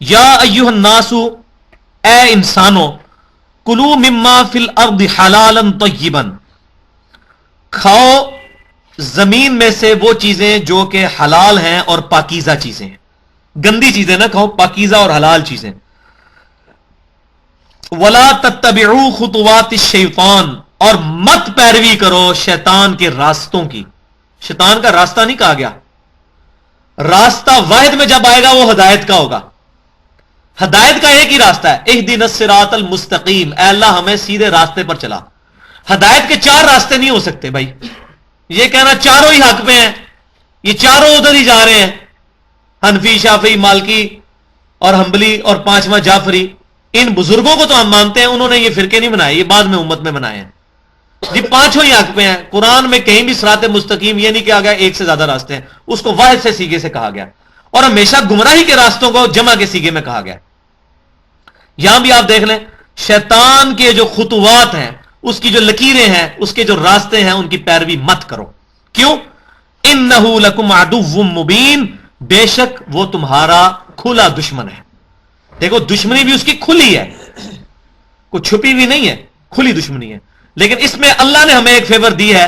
یا ایھا الناس، اے انسانوں، کلوا مما فی الارض حلالا طیبا، کھاؤ زمین میں سے وہ چیزیں جو کہ حلال ہیں اور پاکیزہ چیزیں ہیں، گندی چیزیں نہ کھاؤ، پاکیزہ اور حلال چیزیں. ولا تتبعوا خطوات الشیطان، اور مت پیروی کرو شیطان کے راستوں کی. شیطان کا راستہ نہیں کہا گیا، راستہ واحد میں جب آئے گا وہ ہدایت کا ہوگا. ہدایت کا ایک ہی راستہ ہے، اہدنا الصراط المستقیم، اے اللہ ہمیں سیدھے راستے پر چلا. ہدایت کے چار راستے نہیں ہو سکتے بھائی. یہ کہنا چاروں ہی حق پہ ہیں، یہ چاروں ادھر ہی جا رہے ہیں، حنفی، شافعی، مالکی اور حنبلی اور پانچواں جعفری. ان بزرگوں کو تو ہم مانتے ہیں، انہوں نے یہ فرقے نہیں بنائے، یہ بعد میں امت میں بنائے ہیں. جی پانچوں ہی حق پہ ہیں. قرآن میں کہیں بھی صراط مستقیم یہ نہیں کہا گیا ایک سے زیادہ راستے ہیں، اس کو واحد سے سیگے سے کہا گیا، اور ہمیشہ گمراہی کے راستوں کو جمع کے سیگے میں کہا گیا. یہاں بھی آپ دیکھ لیں، شیطان کے جو خطوات ہیں، اس کی جو لکیریں ہیں، اس کے جو راستے ہیں، ان کی پیروی مت کرو. کیوں؟ انہ لکم عدو مبین، بے شک وہ تمہارا کھلا دشمن ہے. دیکھو دشمنی بھی اس کی کھلی ہے، کوئی چھپی ہوئی نہیں ہے، کھلی دشمنی ہے. لیکن اس میں اللہ نے ہمیں ایک فیور دی ہے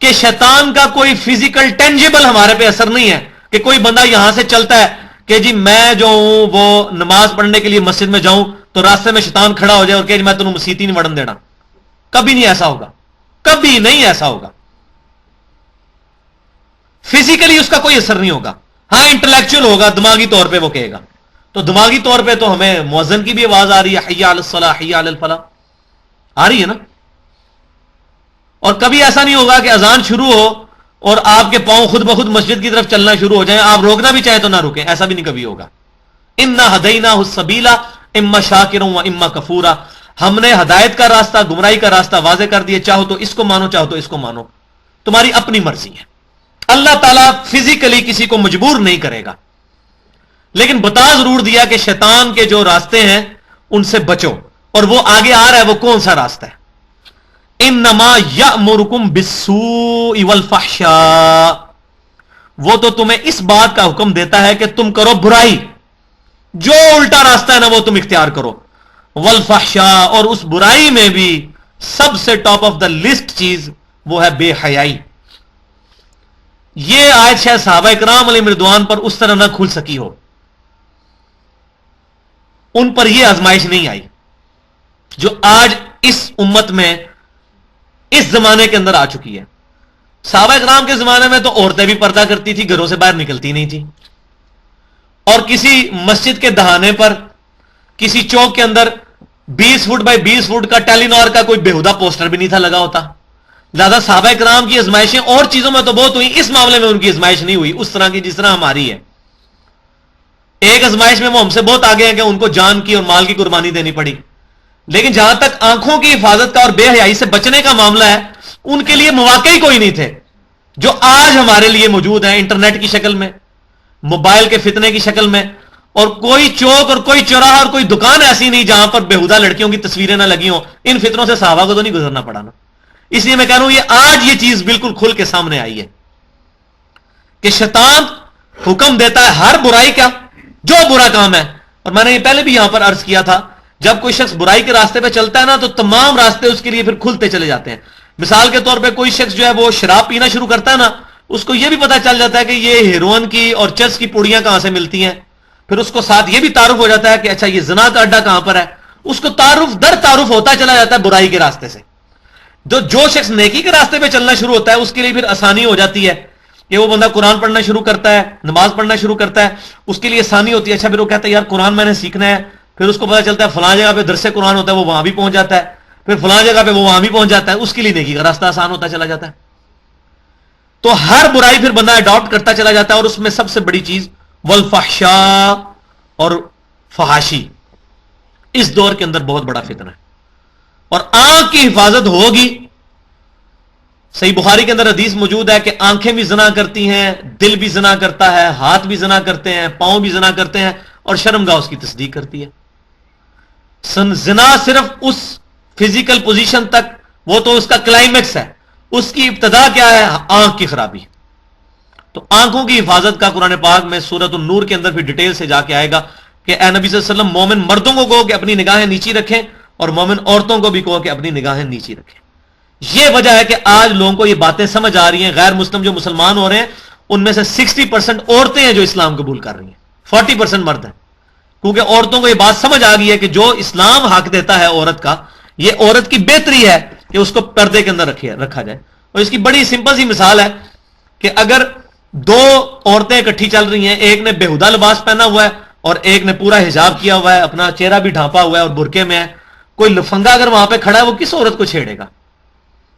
کہ شیطان کا کوئی فزیکل ٹینجیبل ہمارے پہ اثر نہیں ہے، کہ کوئی بندہ یہاں سے چلتا ہے کہ جی میں جو ہوں وہ نماز پڑھنے کے لیے مسجد میں جاؤں تو راستے میں شیطان کھڑا ہو جائے اور کہ میں تمہیں مسیت ہی نہیں وڑن دینا. کبھی نہیں ایسا ہوگا، کبھی نہیں ایسا ہوگا. فزیکلی اس کا کوئی اثر نہیں ہوگا. ہاں انٹلیکچوئل ہوگا، دماغی طور پہ وہ کہے گا. تو دماغی طور پہ تو ہمیں مؤذن کی بھی آواز آ رہی ہے، حی علی الصلاح حی علی الفلاح، آ رہی ہے نا. اور کبھی ایسا نہیں ہوگا کہ اذان شروع ہو اور آپ کے پاؤں خود بخود مسجد کی طرف چلنا شروع ہو جائیں، آپ روکنا بھی چاہیں تو نہ روکیں. ایسا بھی نہیں کبھی ہوگا. انا ہدیناہ السبیل اما شاکرا و اما کفورا، ہم نے ہدایت کا راستہ، گمراہی کا راستہ واضح کر دیے، چاہو تو اس کو مانو چاہو تو اس کو مانو، تمہاری اپنی مرضی ہے. اللہ تعالیٰ فزیکلی کسی کو مجبور نہیں کرے گا، لیکن بتا ضرور دیا کہ شیطان کے جو راستے ہیں ان سے بچو. اور وہ آگے آ رہا ہے، وہ کون سا راستہ ہے؟ انما یأمرکم بالسوء والفحشاء، وہ تو تمہیں اس بات کا حکم دیتا ہے کہ تم کرو برائی، جو الٹا راستہ ہے نا وہ تم اختیار کرو. والفحشاء، اور اس برائی میں بھی سب سے ٹاپ آف دا لسٹ چیز وہ ہے بے حیائی. یہ آیت شاید صحابہ اکرام علیہ رضوان پر اس طرح نہ کھل سکی ہو، ان پر یہ آزمائش نہیں آئی جو آج اس امت میں اس زمانے کے اندر آ چکی ہے. صحابہ اکرام کے زمانے میں تو عورتیں بھی پردہ کرتی تھی، گھروں سے باہر نکلتی نہیں تھی، اور کسی مسجد کے دہانے پر کسی چوک کے اندر 20 فٹ بائی 20 فٹ کا ٹیلی نار کا کوئی بےہودہ پوسٹر بھی نہیں تھا لگا ہوتا. لہذا صحابہ کرام کی ازمائشیں اور چیزوں میں تو بہت ہوئی، اس معاملے میں ان کی ازمائش نہیں ہوئی اس طرح کی جس طرح ہماری ہے. ایک ازمائش میں وہ ہم سے بہت آگے ہیں کہ ان کو جان کی اور مال کی قربانی دینی پڑی، لیکن جہاں تک آنکھوں کی حفاظت کا اور بے حیائی سے بچنے کا معاملہ ہے، ان کے لیے مواقع ہی کوئی نہیں تھے جو آج ہمارے لیے موجود ہیں، انٹرنیٹ کی شکل میں، موبائل کے فتنے کی شکل میں. اور کوئی چوک اور کوئی چوراہا اور کوئی دکان ایسی نہیں جہاں پر بےہودہ لڑکیوں کی تصویریں نہ لگی ہوں. ان فتنوں سے صحابہ کو تو نہیں گزرنا پڑا نا. اس لیے میں کہہ رہا ہوں یہ آج یہ چیز بالکل کھل کے سامنے آئی ہے کہ شیطان حکم دیتا ہے ہر برائی کا، جو برا کام ہے. اور میں نے یہ پہلے بھی یہاں پر عرض کیا تھا، جب کوئی شخص برائی کے راستے پہ چلتا ہے نا تو تمام راستے اس کے لیے پھر کھلتے چلے جاتے ہیں. مثال کے طور پہ کوئی شخص جو ہے وہ شراب پینا شروع کرتا ہے نا، اس کو یہ بھی پتا چل جاتا ہے کہ یہ ہیروئن کی اور چرس کی پوڑیاں کہاں سے ملتی ہیں. پھر اس کو ساتھ یہ بھی تعارف ہو جاتا ہے کہ اچھا یہ زنا کا اڈا کہاں پر ہے. اس کو تعارف در تعارف ہوتا چلا جاتا ہے برائی کے راستے سے. جو شخص نیکی کے راستے پہ چلنا شروع ہوتا ہے اس کے لیے پھر آسانی ہو جاتی ہے کہ وہ بندہ قرآن پڑھنا شروع کرتا ہے، نماز پڑھنا شروع کرتا ہے، اس کے لیے آسانی ہوتی ہے. اچھا پھر وہ کہتا ہے یار قرآن میں نے سیکھنا ہے، پھر اس کو پتا چلتا ہے فلاں جگہ پہ درس قرآن ہوتا ہے، وہ وہاں بھی پہنچ جاتا ہے، پھر فلاں جگہ پہ وہ وہاں بھی پہنچ جاتا ہے، اس کے لیے نیکی کا راستہ آسان ہوتا چلا جاتا ہے. تو ہر برائی پھر بندہ اڈاپٹ کرتا چلا جاتا ہے. اور اس میں سب سے بڑی چیز والفحشاء اور فحاشی اس دور کے اندر بہت بڑا فتنہ ہے. اور آنکھ کی حفاظت ہوگی. صحیح بخاری کے اندر حدیث موجود ہے کہ آنکھیں بھی زنا کرتی ہیں، دل بھی زنا کرتا ہے، ہاتھ بھی زنا کرتے ہیں، پاؤں بھی زنا کرتے ہیں، اور شرمگاہ اس کی تصدیق کرتی ہے. زنا صرف اس فزیکل پوزیشن تک، وہ تو اس کا کلائمیکس ہے. اس کی ابتدا کیا ہے؟ آنکھ کی خرابی. تو آنکھوں کی حفاظت کا قرآن پاک میں سورۃ النور کے اندر بھی ڈیٹیل سے جا کے آئے گا کہ اے نبی صلی اللہ علیہ وسلم مومن مردوں کو کہو کہ اپنی نگاہیں نیچی رکھیں اور مومن عورتوں کو بھی کہو کہ اپنی نگاہیں نیچی رکھیں. یہ وجہ ہے کہ آج لوگوں کو یہ باتیں سمجھ آ رہی ہیں. غیر مسلم جو مسلمان ہو رہے ہیں ان میں سے 60% عورتیں ہیں جو اسلام قبول کر رہی ہیں, 40% مرد ہیں, کیونکہ عورتوں کو یہ بات سمجھ آ گئی ہے کہ جو اسلام حق دیتا ہے عورت کا, یہ عورت کی بہتری ہے کہ اس کو پردے کے اندر رکھا جائے. اور اس کی بڑی سمپل سی مثال ہے کہ اگر دو عورتیں اکٹھی چل رہی ہیں, ایک نے بےہودہ لباس پہنا ہوا ہے اور ایک نے پورا حجاب کیا ہوا ہے, اپنا چہرہ بھی ڈھانپا ہوا ہے اور برقعے میں ہے, کوئی لفنگا اگر وہاں پہ کھڑا ہے وہ کس عورت کو چھیڑے گا؟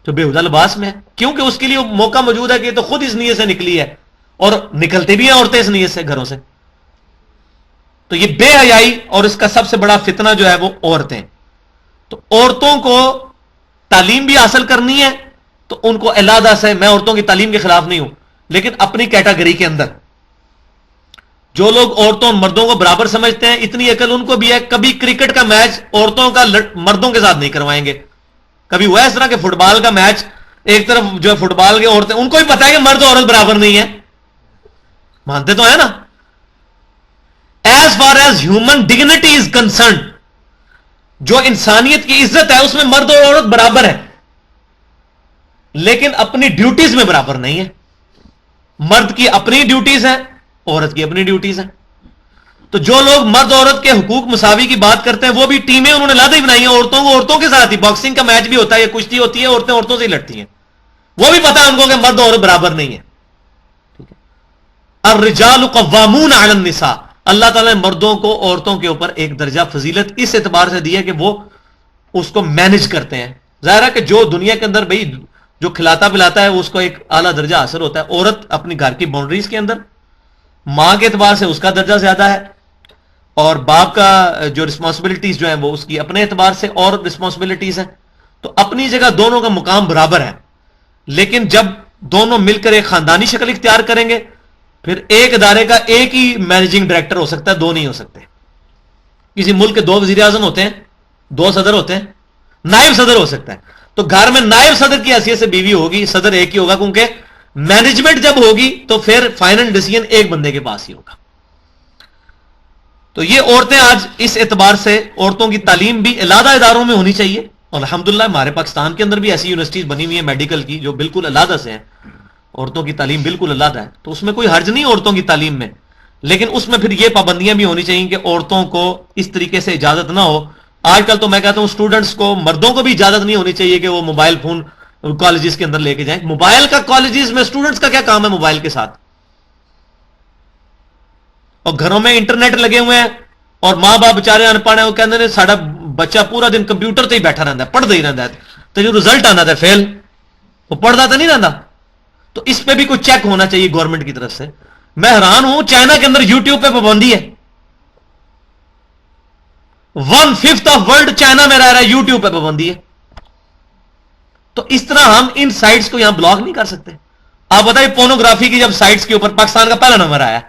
جو بےہودہ لباس میں ہے, کیونکہ اس کے لیے موقع موجود ہے کہ یہ تو خود اس نیت سے نکلی ہے, اور نکلتے بھی ہیں عورتیں اس نیت سے گھروں سے. تو یہ بے حیائی اور اس کا سب سے بڑا فتنہ جو ہے وہ عورتیں. تو عورتوں کو تعلیم بھی حاصل کرنی ہے تو ان کو علیحدہ سے, میں عورتوں کی تعلیم کے خلاف نہیں ہوں, لیکن اپنی کیٹیگری کے اندر جو لوگ عورتوں اور مردوں کو برابر سمجھتے ہیں, اتنی عقل ان کو بھی ہے, کبھی کرکٹ کا میچ عورتوں کا مردوں کے ساتھ نہیں کروائیں گے. کبھی ہوا اس طرح کہ فٹ بال کا میچ ایک طرف جو ہے فٹ بال کی عورتیں, ان کو بھی پتا ہے کہ مرد اور عورت برابر نہیں ہے, مانتے تو ہے نا. As far as human dignity is concerned, جو انسانیت کی عزت ہے اس میں مرد اور عورت برابر ہے, لیکن اپنی ڈیوٹیز میں برابر نہیں ہے. مرد کی اپنی ڈیوٹیز ہیں, عورت کی اپنی ڈیوٹیز ہیں. تو جو لوگ مرد عورت کے حقوق مساوی کی بات کرتے ہیں وہ بھی ٹیمیں انہوں نے علیحدہ ہی بنائی ہیں, عورتوں کو عورتوں کے ساتھ ہی, باکسنگ کا میچ بھی ہوتا ہے, کشتی ہوتی ہے, عورتیں عورتوں سے ہی لڑتی ہیں, وہ بھی پتا ہے ان کو کہ مرد اور عورت برابر نہیں ہے. ٹھیک ہے, الرجال قوامون علی النساء, اللہ تعالیٰ نے مردوں کو عورتوں کے اوپر ایک درجہ فضیلت اس اعتبار سے دی ہے کہ وہ اس کو مینج کرتے ہیں. ظاہر ہے کہ جو دنیا کے اندر بھائی جو کھلاتا پلاتا ہے اس کو ایک اعلیٰ درجہ حاصل ہوتا ہے. عورت اپنی گھر کی باؤنڈریز کے اندر ماں کے اعتبار سے اس کا درجہ زیادہ ہے, اور باپ کا جو رسپانسبلٹیز جو ہیں وہ اس کی اپنے اعتبار سے اور رسپانسبلٹیز ہیں. تو اپنی جگہ دونوں کا مقام برابر ہے, لیکن جب دونوں مل کر ایک خاندانی شکل اختیار کریں گے پھر ایک ادارے کا ایک ہی مینیجنگ ڈائریکٹر ہو سکتا ہے, دو نہیں ہو سکتے. کسی ملک کے 2 وزیر اعظم ہوتے ہیں, 2 صدر ہوتے ہیں, نائب صدر ہو سکتا ہے. تو گھر میں نائب صدر کی حیثیت سے بیوی ہوگی, صدر ایک ہی ہوگا, کیونکہ مینجمنٹ جب ہوگی تو پھر فائنل ڈیسیژن ایک بندے کے پاس ہی ہوگا. تو یہ عورتیں آج اس اعتبار سے عورتوں کی تعلیم بھی علیحدہ اداروں میں ہونی چاہیے, اور الحمدللہ ہمارے پاکستان کے اندر بھی ایسی یونیورسٹیز بنی ہوئی ہیں میڈیکل کی جو بالکل علیحدہ سے ہیں, عورتوں کی تعلیم بالکل علیحدہ ہے. تو اس میں کوئی حرج نہیں عورتوں کی تعلیم میں, لیکن اس میں پھر یہ پابندیاں بھی ہونی چاہیے کہ عورتوں کو اس طریقے سے اجازت نہ ہو. آج کل تو میں کہتا ہوں اسٹوڈنٹس کو, مردوں کو بھی اجازت نہیں ہونی چاہیے کہ وہ موبائل فون کالجز کے اندر لے کے جائیں. موبائل کا کالجز میں اسٹوڈنٹس کا کیا کام ہے موبائل کے ساتھ؟ اور گھروں میں انٹرنیٹ لگے ہوئے ہیں اور ماں باپ بےچارے ان پڑھ ہیں, وہ کہتے ہیں ساڈا بچہ پورا دن کمپیوٹر تے ہی بیٹھا رہتا ہے, پڑھتا ہی رہتا ہے, تو جو رزلٹ آنا تھا فیل, وہ پڑھتا تو نہیں رہتا. تو اس پہ بھی کوئی چیک ہونا چاہیے گورنمنٹ کی طرف سے. میں حیران ہوں, چائنا کے اندر یوٹیوب پہ پابندی ہے, 1/5 آف ورلڈ چائنا میں رہ رہا ہے, یوٹیوب پہ پابندی ہے. تو اس طرح ہم ان سائٹس کو یہاں بلاک نہیں کر سکتے. آپ بتائیے پورنوگرافی کی جب سائٹس کے اوپر پاکستان کا پہلا نمبر آیا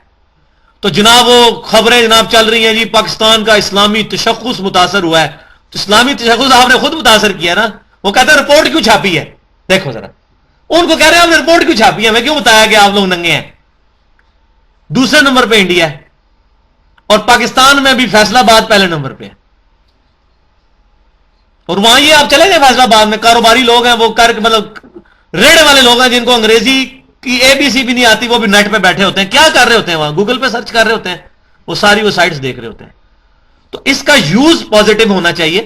تو جناب وہ خبریں جناب چل رہی ہیں جی پاکستان کا اسلامی تشخص متاثر ہوا ہے. تو اسلامی تشخص آپ نے خود متاثر کیا نا, وہ کہتے ہیں رپورٹ کیوں چھاپی ہے. دیکھو ذرا, ان کو کہہ رہے ہیں آپ نے رپورٹ کیوں چھاپی ہے, میں کیوں بتایا کہ آپ لوگ ننگے ہیں. دوسرے نمبر پہ انڈیا ہے, اور پاکستان میں بھی فیصلہ آباد پہلے نمبر پہ ہے. اور وہاں یہ آپ چلے گئے فیصلہ آباد میں کاروباری لوگ ہیں, وہ مطلب ریڑے والے لوگ ہیں جن کو انگریزی کی ABC بھی نہیں آتی, وہ بھی نیٹ پہ بیٹھے ہوتے ہیں. کیا کر رہے ہوتے ہیں وہاں؟ گوگل پہ سرچ کر رہے ہوتے ہیں, وہ ساری وہ سائٹس دیکھ رہے ہوتے ہیں. تو اس کا یوز پازیٹو ہونا چاہیے.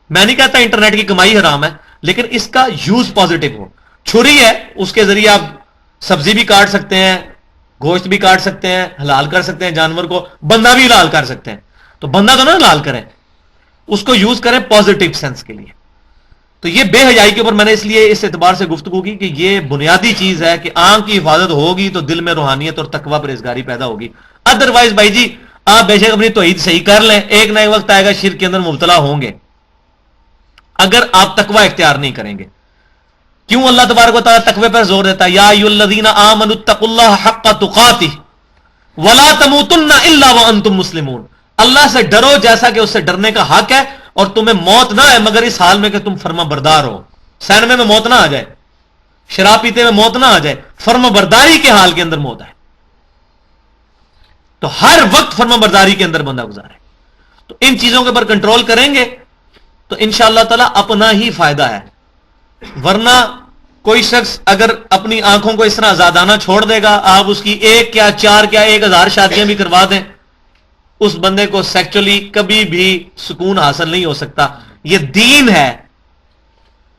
میں نہیں کہتا انٹرنیٹ کی کمائی حرام ہے, لیکن اس کا یوز پازیٹو ہو. چھری ہے, اس کے ذریعے آپ سبزی بھی کاٹ سکتے ہیں, گوشت بھی کاٹ سکتے ہیں, حلال کر سکتے ہیں جانور کو, بندہ بھی حلال کر سکتے ہیں. تو بندہ تو نہ حلال کریں, اس کو یوز کریں پازیٹو سینس کے لیے. تو یہ بے حیائی کے اوپر میں نے اس لیے اس اعتبار سے گفتگو کی کہ یہ بنیادی چیز ہے کہ آنکھ کی حفاظت ہوگی تو دل میں روحانیت اور تقوی پرہیزگاری پیدا ہوگی. ادروائز بھائی جی آپ بے شک اپنی توحید صحیح کر لیں, ایک نہ ایک وقت آئے گا شرک کے اندر مبتلا ہوں گے اگر آپ تقوی اختیار نہیں کریں گے. کیوں اللہ تبارک و تعالیٰ تقوی پر زور دیتا ہے؟ یا ایھا الذین آمنوا اتقوا اللہ حق تقاتہ ولا تموتن الا وانتم مسلمون. اللہ سے ڈرو جیسا کہ اس سے ڈرنے کا حق ہے, اور تمہیں موت نہ ہے مگر اس حال میں کہ تم فرما بردار ہو. سینمے میں موت نہ آ جائے, شراب پیتے میں موت نہ آ جائے, فرما برداری کے حال کے اندر موت ہے. تو ہر وقت فرما برداری کے اندر بندہ گزارے. تو ان چیزوں کے اوپر کنٹرول کریں گے تو انشاءاللہ تعالی اپنا ہی فائدہ ہے. ورنہ کوئی شخص اگر اپنی آنکھوں کو اس طرح آزادانہ چھوڑ دے گا, آپ اس کی 1 کیا 4 کیا 1000 شادیاں بھی کروا دیں, اس بندے کو سیکچولی کبھی بھی سکون حاصل نہیں ہو سکتا. یہ دین ہے,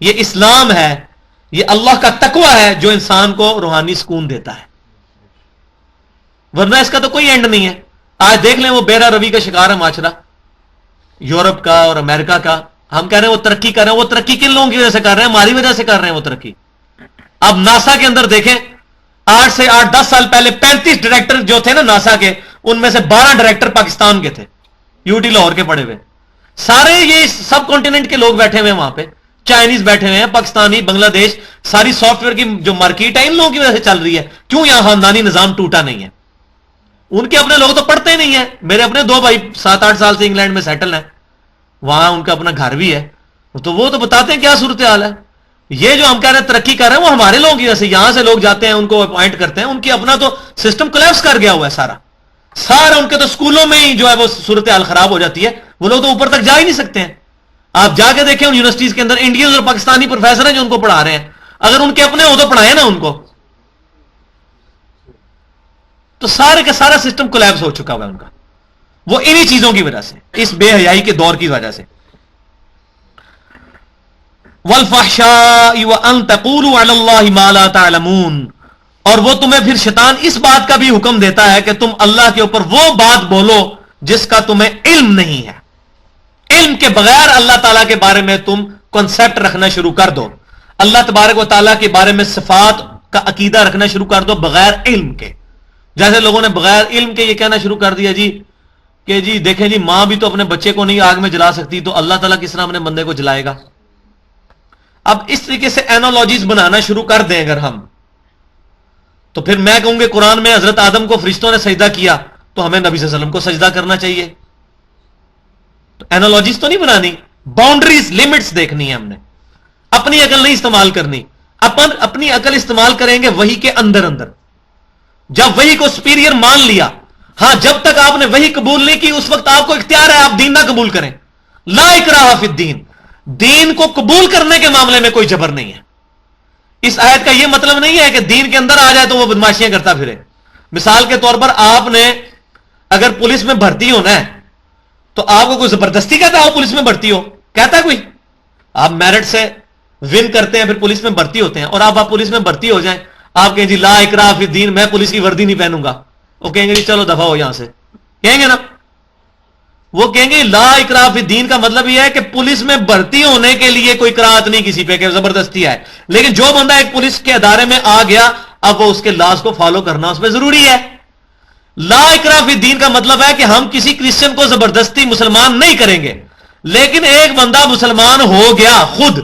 یہ اسلام ہے, یہ اللہ کا تقوی ہے جو انسان کو روحانی سکون دیتا ہے. ورنہ اس کا تو کوئی اینڈ نہیں ہے. آج دیکھ لیں وہ بیرا روی کا شکار ہے معاشرہ یورپ کا اور امریکہ کا. ہم کہہ رہے ہیں وہ ترقی کر رہے ہیں, وہ ترقی کن لوگوں کی وجہ سے کر رہے ہیں؟ ہماری وجہ سے کر رہے ہیں وہ ترقی. اب ناسا کے اندر دیکھیں 8 سے 10 سال پہلے 35 ڈائریکٹر جو تھے نا ناسا کے, ان میں سے 12 ڈائریکٹر پاکستان کے تھے, UT لاہور کے پڑے ہوئے. سارے یہ سب کانٹیننٹ کے لوگ بیٹھے ہوئے ہیں وہاں پہ, چائنیز بیٹھے ہوئے ہیں, پاکستانی, بنگلہ دیش. ساری سافٹ ویئر کی جو مارکیٹ ہے ان لوگوں کی وجہ سے چل رہی ہے. کیوں؟ یہاں خاندانی نظام ٹوٹا نہیں ہے. ان کے اپنے لوگ تو پڑھتے نہیں ہیں. میرے اپنے 2 بھائی 7-8 سال سے انگلینڈ میں سیٹل ہیں, وہاں ان کا اپنا گھر بھی ہے, تو وہ تو بتاتے ہیں کیا صورتحال ہے. یہ جو ہم کہہ رہے ہیں ترقی کر رہے ہیں وہ ہمارے لوگوں کی وجہ سے. یہاں سے لوگ جاتے ہیں, ان کو اپوائنٹ کرتے ہیں, ان کی اپنا تو سسٹم کولیپس کر گیا ہوا ہے سارا. ان کے تو اسکولوں میں ہی جو ہے وہ صورتحال خراب ہو جاتی ہے. وہ لوگ تو اوپر تک جا ہی نہیں سکتے ہیں. آپ جا کے دیکھیں ان یونیورسٹیز کے اندر انڈینز اور پاکستانی پروفیسر ہیں جو ان کو پڑھا رہے ہیں. اگر ان کے اپنے ہو تو پڑھائیں نا ان کو. تو سارے کا سارا سسٹم کولیپس ہو چکا ہوا ہے ان کا, وہ انہی چیزوں کی وجہ سے, اس بے حیائی کے دور کی وجہ سے. والفحشاء وان تقولوا علی اللہ ما لا تعلمون, اور وہ تمہیں پھر شیطان اس بات کا بھی حکم دیتا ہے کہ تم اللہ کے اوپر وہ بات بولو جس کا تمہیں علم نہیں ہے. علم کے بغیر اللہ تعالیٰ کے بارے میں تم کنسپٹ رکھنا شروع کر دو. اللہ تبارک و تعالیٰ کے بارے میں صفات کا عقیدہ رکھنا شروع کر دو بغیر علم کے. جیسے لوگوں نے بغیر علم کے یہ کہنا شروع کر دیا جی کہ جی دیکھیں جی ماں بھی تو اپنے بچے کو نہیں آگ میں جلا سکتی, تو اللہ تعالیٰ کس طرح اپنے بندے کو جلائے گا. اب اس طریقے سے اینالوجیز بنانا شروع کر دیں اگر ہم, تو پھر میں کہوں گے قرآن میں حضرت آدم کو فرشتوں نے سجدہ کیا تو ہمیں نبی صلی اللہ علیہ وسلم کو سجدہ کرنا چاہیے. تو اینالوجیز تو نہیں بنانی, باؤنڈریز لمٹس دیکھنی ہے ہم نے. اپنی عقل نہیں استعمال کرنی. اپنی عقل استعمال کریں گے وحی کے اندر اندر. جب وحی کو سپیریئر مان لیا, ہاں جب تک آپ نے وحی قبول نہیں کی اس وقت آپ کو اختیار ہے آپ دین نہ قبول کریں. لا اکراہ فی الدین, دین کو قبول کرنے کے معاملے میں کوئی جبر نہیں ہے. اس آیت کا یہ مطلب نہیں ہے کہ دین کے اندر آ جائے تو وہ بدماشیاں کرتا پھرے. مثال کے طور پر آپ نے اگر پولیس میں بھرتی ہونا ہے تو آپ کو کوئی زبردستی کہتا ہے پولیس میں بھرتی ہو, کہتا ہے کوئی؟ آپ میرٹ سے ون کرتے ہیں پھر پولیس میں بھرتی ہوتے ہیں, اور آپ پولیس میں بھرتی ہو جائیں, آپ کہیں جی لا اکراہ فی الدین, میں پولیس کی وردی نہیں پہنوں گا, وہ کہیں گے جی چلو دفعہ ہو یہاں سے, کہیں گے نا. وہ کہیں گے لا اکراہ فی الدین کا مطلب یہ ہے کہ پولیس میں بھرتی ہونے کے لیے کوئی کراہت نہیں کسی پہ کہ زبردستی ہے. لیکن جو بندہ ایک پولیس کے ادارے میں آ گیا اب وہ اس کے لاز کو فالو کرنا اس میں ضروری ہے. لا اکراہ فی الدین کا مطلب ہے کہ ہم کسی کرسچن کو زبردستی مسلمان نہیں کریں گے. لیکن ایک بندہ مسلمان ہو گیا, خود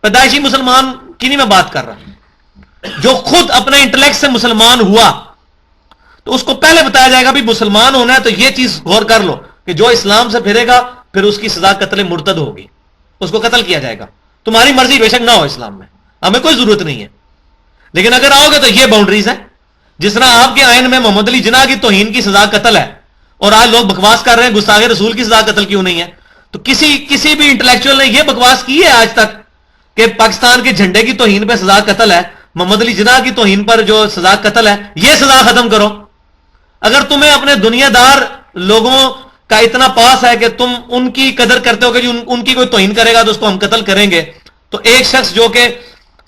پیدائشی مسلمان کی نہیں میں بات کر رہا, جو خود اپنے انٹلیکٹ سے مسلمان ہوا, تو اس کو پہلے بتایا جائے گا بھی مسلمان ہونا ہے تو یہ چیز غور کر لو کہ جو اسلام سے پھرے گا پھر اس کی سزا قتل مرتد ہوگی, اس کو قتل کیا جائے گا. تمہاری مرضی بے شک نہ ہو اسلام میں, ہمیں کوئی ضرورت نہیں ہے, لیکن اگر آؤ گے تو یہ باؤنڈریز ہیں. جس طرح آپ کے آئین میں محمد علی جناح کی توہین کی سزا قتل ہے, اور آج لوگ بکواس کر رہے ہیں گستاخ رسول کی سزا قتل کیوں نہیں ہے. تو کسی بھی انٹلیکچوئل نے یہ بکواس کی ہے آج تک کہ پاکستان کے جھنڈے کی توہین پہ سزا قتل ہے, محمد علی جناح کی توہین پر جو سزا قتل ہے یہ سزا ختم کرو. اگر تمہیں اپنے دنیا دار لوگوں کا اتنا پاس ہے کہ تم ان کی قدر کرتے ہو کہ ان کی کوئی توہین کرے گا تو اس کو ہم قتل کریں گے, تو ایک شخص جو کہ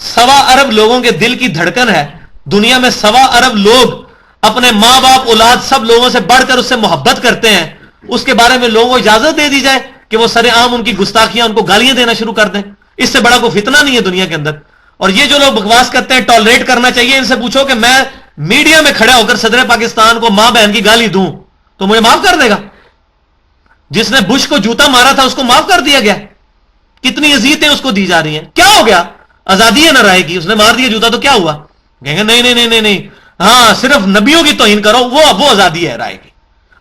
1.25 ارب لوگوں کے دل کی دھڑکن ہے, دنیا میں 1.25 ارب لوگ اپنے ماں باپ اولاد سب لوگوں سے بڑھ کر اس سے محبت کرتے ہیں, اس کے بارے میں لوگوں کو اجازت دے دی جائے کہ وہ سر عام ان کی گستاخیاں ان کو گالیاں دینا شروع کر دیں. اس سے بڑا کوئی فتنہ نہیں ہے دنیا کے اندر. اور یہ جو لوگ بکواس کرتے ہیں ٹالریٹ کرنا چاہیے, ان سے پوچھو کہ میں میڈیا میں کھڑا ہو کر صدر پاکستان کو ماں بہن کی گالی دوں تو مجھے معاف کر دے گا؟ جس نے بش کو جوتا مارا تھا اس کو معاف کر دیا گیا, کتنی اذیتیں اس کو دی جا رہی ہیں. کیا ہو گیا؟ آزادی ہے نہ رائے کی, اس نے مار دیا جوتا تو کیا ہوا؟ کہیں گے نہیں نہیں نہیں نہیں نہیں, ہاں صرف نبیوں کی توہین کرو وہ آزادی ہے رائے کی,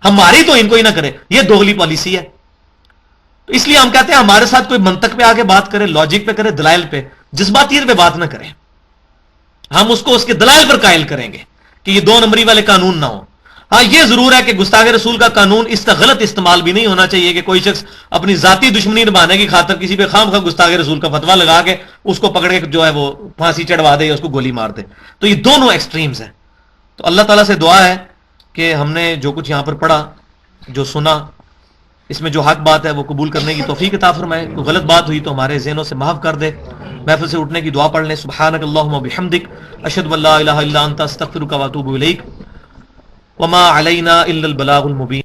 ہماری توہین کوئی نہ کرے, یہ دوغلی پالیسی ہے. تو اس لیے ہم کہتے ہیں ہمارے ساتھ کوئی منطق پہ آگے بات کرے, لاجک پہ کرے, دلائل پہ, جذباتیت پہ بات نہ کریں. ہم اس کو اس کے دلائل پر قائل کریں گے کہ یہ 2 نمبری والے قانون نہ ہو. ہاں یہ ضرور ہے کہ گستاخ رسول کا قانون اس کا غلط استعمال بھی نہیں ہونا چاہیے کہ کوئی شخص اپنی ذاتی دشمنی نبھانے کی خاطر کسی پہ خام خواہ گستاخ رسول کا فتویٰ لگا کے اس کو پکڑ کے جو ہے وہ پھانسی چڑھوا دے یا اس کو گولی مار دے. تو یہ دونوں ایکسٹریمز ہیں. تو اللہ تعالیٰ سے دعا ہے کہ ہم نے جو کچھ یہاں پر پڑھا، جو سنا، اس میں جو حق بات ہے وہ قبول کرنے کی توفیق عطا فرمائے. کوئی غلط بات ہوئی تو ہمارے ذہنوں سے معاف کر دے. محفل سے اٹھنے کی دعا پڑھ لیں. سبحانک اللہم و بحمدک، اشہد ان لا الہ الا انت، استغفرک و اتوب الیک. وما علینا الا البلاغ المبین.